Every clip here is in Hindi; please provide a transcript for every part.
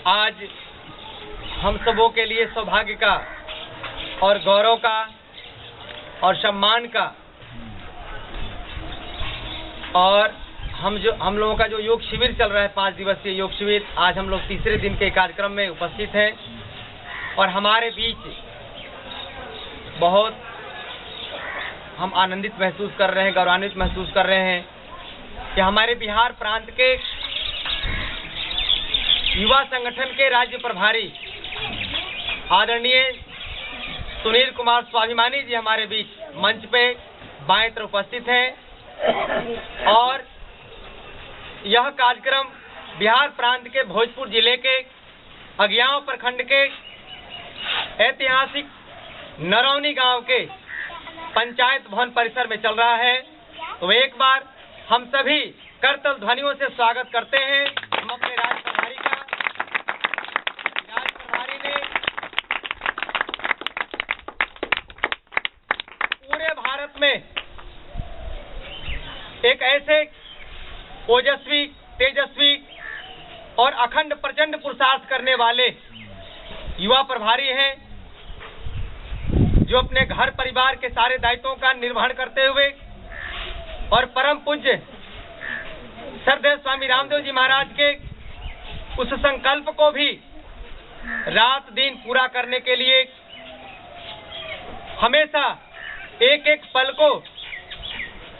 आज हम सबों के लिए सौभाग्य का और गौरव का और सम्मान का और हम लोगों का जो योग शिविर चल रहा है 5 दिवसीय योग शिविर, आज हम लोग तीसरे दिन के कार्यक्रम में उपस्थित हैं और हमारे बीच बहुत हम आनंदित महसूस कर रहे हैं, गौरवान्वित महसूस कर रहे हैं कि हमारे बिहार प्रांत के युवा संगठन के राज्य प्रभारी आदरणीय सुनील कुमार स्वाभिमानी जी हमारे बीच मंच पे बाएं तरफ उपस्थित हैं और यह कार्यक्रम बिहार प्रांत के भोजपुर जिले के अगियाव प्रखंड के ऐतिहासिक नरौनी गांव के पंचायत भवन परिसर में चल रहा है। तो एक बार हम सभी करतल ध्वनियों से स्वागत करते हैं हम अपने राज्य प्रभारी का। राज्य प्रभारी ने पूरे भारत में एक ऐसे ओजस्वी, तेजस्वी और अखंड प्रचंड पुरुषार्थ करने वाले युवा प्रभारी हैं जो अपने घर परिवार के सारे दायित्वों का निर्वहन करते हुए और परम पूज्य श्रद्धेय स्वामी रामदेव जी महाराज के उस संकल्प को भी रात दिन पूरा करने के लिए हमेशा एक एक पल को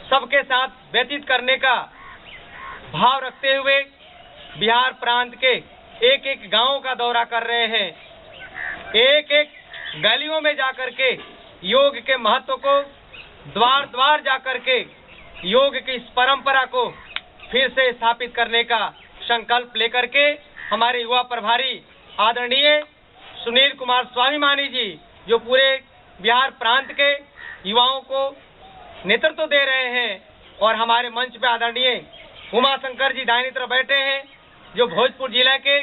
सबके साथ व्यतीत करने का भाव रखते हुए बिहार प्रांत के एक एक गांव का दौरा कर रहे हैं, एक एक गलियों में जाकर के योग के महत्व को द्वार द्वार जाकर के योग की इस परंपरा को फिर से स्थापित करने का संकल्प लेकर के हमारे युवा प्रभारी आदरणीय सुनील कुमार स्वाभिमानी जी जो पूरे बिहार प्रांत के युवाओं को नेतृत्व दे रहे हैं और हमारे मंच पे आदरणीय उमा शंकर जी दाहिनी तरफ बैठे हैं जो भोजपुर जिले के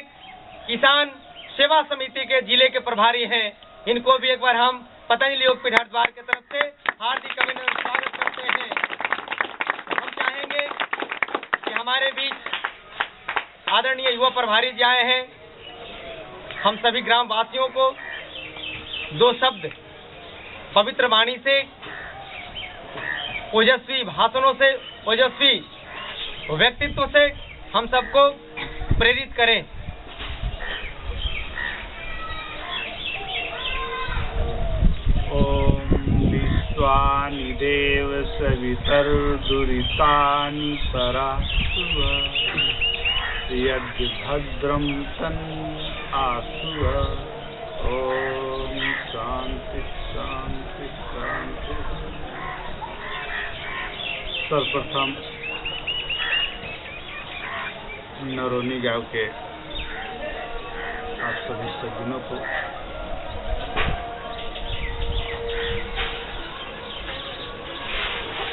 किसान सेवा समिति के जिले के प्रभारी हैं। इनको भी एक बार हम पतंजलि योगपीठ हरिद्वार की तरफ से हार्दिक अभिनंदन स्वागत करते हैं। हम चाहेंगे कि हमारे बीच आदरणीय युवा प्रभारी जी आए हैं, हम सभी ग्राम वासियों को 2 शब्द पवित्र वाणी से, ओजस्वी भाषणों से, ओजस्वी व्यक्तित्व से हम सबको प्रेरित करें। विश्वानि देव सवितर्दुरितानि परासुव यद्भद्रं तन्नासुव। ओम शांति शांति शांति। सर्वप्रथम नरौनी गांव के आप सभी सज्जनों को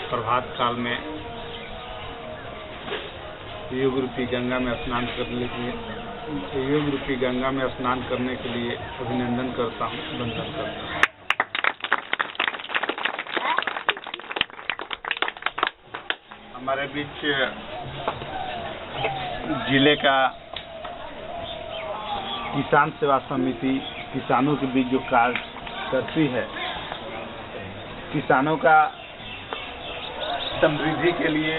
प्रभात काल में योग रूपी गंगा में स्नान करने के लिए अभिनंदन करता हूँ, वंदन करता हूँ। हमारे बीच जिले का किसान सेवा समिति किसानों के बीच जो कार्य करती है, किसानों का समृद्धि के लिए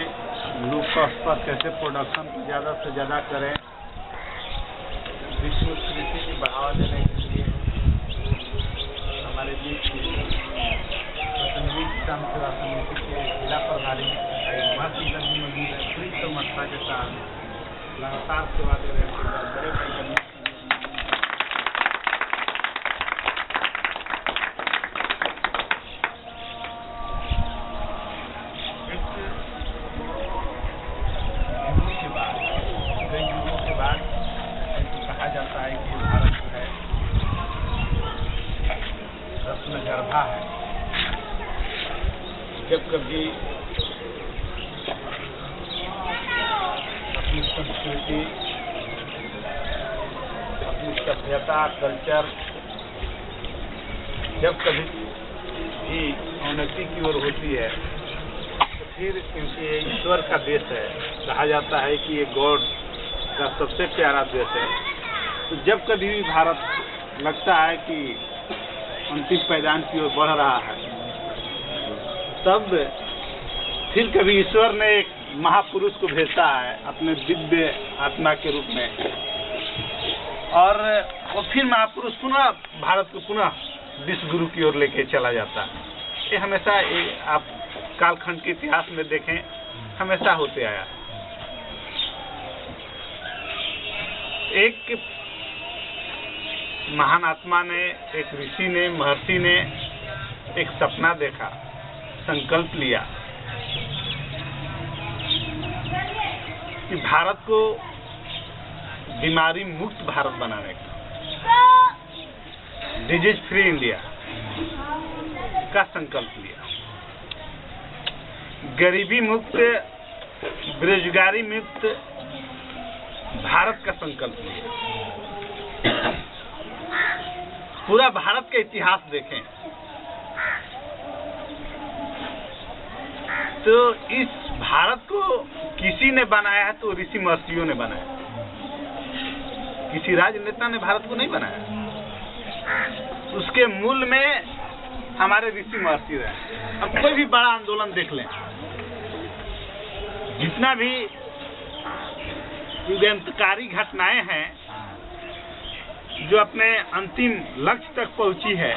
लोग पर कैसे प्रोडक्शन को ज़्यादा से ज़्यादा करें, विश्व कृषि की बढ़ावा देने के लिए हमारे बीच किसान सेवा समिति के जिला प्रभारी समर्था के साथ लगातार सेवा दे रहे हैं। बड़े पैमाने है। जब कभी अपनी संस्कृति, अपनी सभ्यता, कल्चर जब कभी भी उन्नति की ओर होती है तो फिर क्योंकि ये ईश्वर का देश है, कहा जाता है कि ये गॉड का सबसे प्यारा देश है, तो जब कभी भी भारत लगता है कि अंतिम पायदान की ओर बढ़ रहा है, तब फिर कभी ईश्वर ने एक महापुरुष को भेजा है अपने दिव्य आत्मा के रूप में, और वो फिर महापुरुष पुनः भारत को पुनः विश्व गुरु की ओर लेके चला जाता है। ये हमेशा आप कालखंड के इतिहास में देखें, हमेशा होते आया। एक महान आत्मा ने, एक ऋषि ने, महर्षि ने एक सपना देखा, संकल्प लिया कि भारत को बीमारी मुक्त भारत बनाने का, डिजीज फ्री इंडिया का संकल्प लिया, गरीबी मुक्त, बेरोजगारी मुक्त भारत का संकल्प लिया। पूरा भारत का इतिहास देखें तो इस भारत को किसी ने बनाया है तो ऋषि महर्षियों ने बनाया, किसी राजनेता ने भारत को नहीं बनाया। उसके मूल में हमारे ऋषि महर्षि रहे। अब कोई भी बड़ा आंदोलन देख लें, जितना भी युगांतकारी घटनाएं हैं जो अपने अंतिम लक्ष्य तक पहुंची है,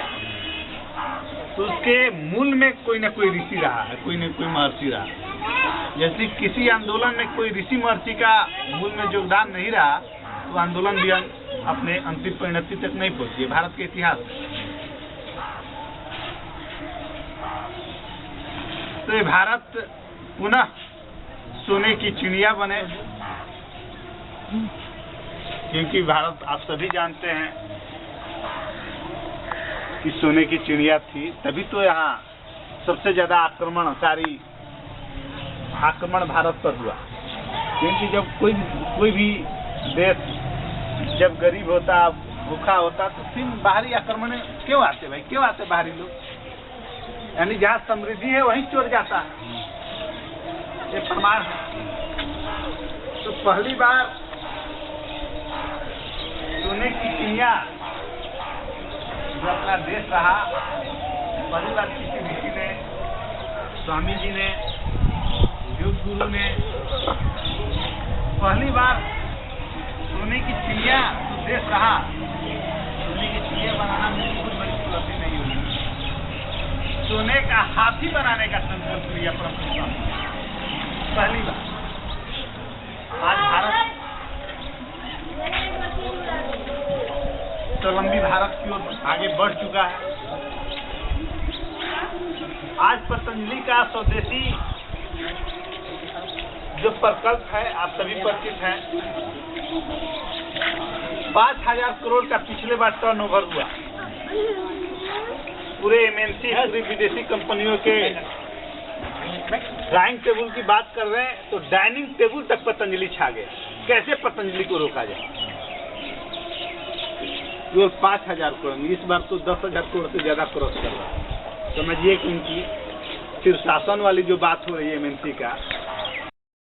तो उसके मूल में कोई ना कोई ऋषि रहा है, कोई ना कोई महर्षि रहा। जैसे किसी आंदोलन में कोई ऋषि महर्षि का मूल में योगदान नहीं रहा तो आंदोलन भी अपने अंतिम परिणति तक नहीं पहुंची है। भारत के इतिहास तो ये भारत पुनः सोने की चिड़िया बने, क्योंकि भारत आप सभी जानते हैं कि सोने की चिड़िया थी, तभी तो यहाँ सबसे ज्यादा आक्रमण भारत पर हुआ। क्योंकि जब कोई भी देश जब गरीब होता, भूखा होता, तो फिर बाहरी आक्रमण क्यों आते भाई, क्यों आते बाहरी लोग? यानी जहाँ समृद्धि है वहीं चोर जाता है, ये प्रमाण है। तो पहली बार सोने की चिड़िया जो अपना देश रहा, पहली बार किसी ऋषि ने, स्वामी जी ने, योग गुरु ने पहली बार सोने की चिड़िया जो देश रहा, सोने की चिड़िया बनाना में कोई बड़ी उपलब्धि नहीं हुई। सोने का हाथी बनाने का संकल्प लिया प्रथम पहली बार। आज भारत स्वावलंबी भारत की ओर आगे बढ़ चुका है। आज पतंजलि का स्वदेशी जो प्रकल्प है, आप सभी परिचित हैं, 5,000 करोड़ का पिछले बार टर्नओवर हुआ। पूरे एमएनसी, पूरी विदेशी कंपनियों के ड्राइंग टेबल की बात कर रहे हैं तो डाइनिंग टेबल तक पतंजलि छा गया। कैसे पतंजलि को रोका जाए? केवल 5,000 करोड़, इस बार तो 10,000 करोड़ से ज्यादा क्रॉस कर रहा है। समझिए कि उनकी शीर्षासन वाली जो बात हो रही है एमएनसी का,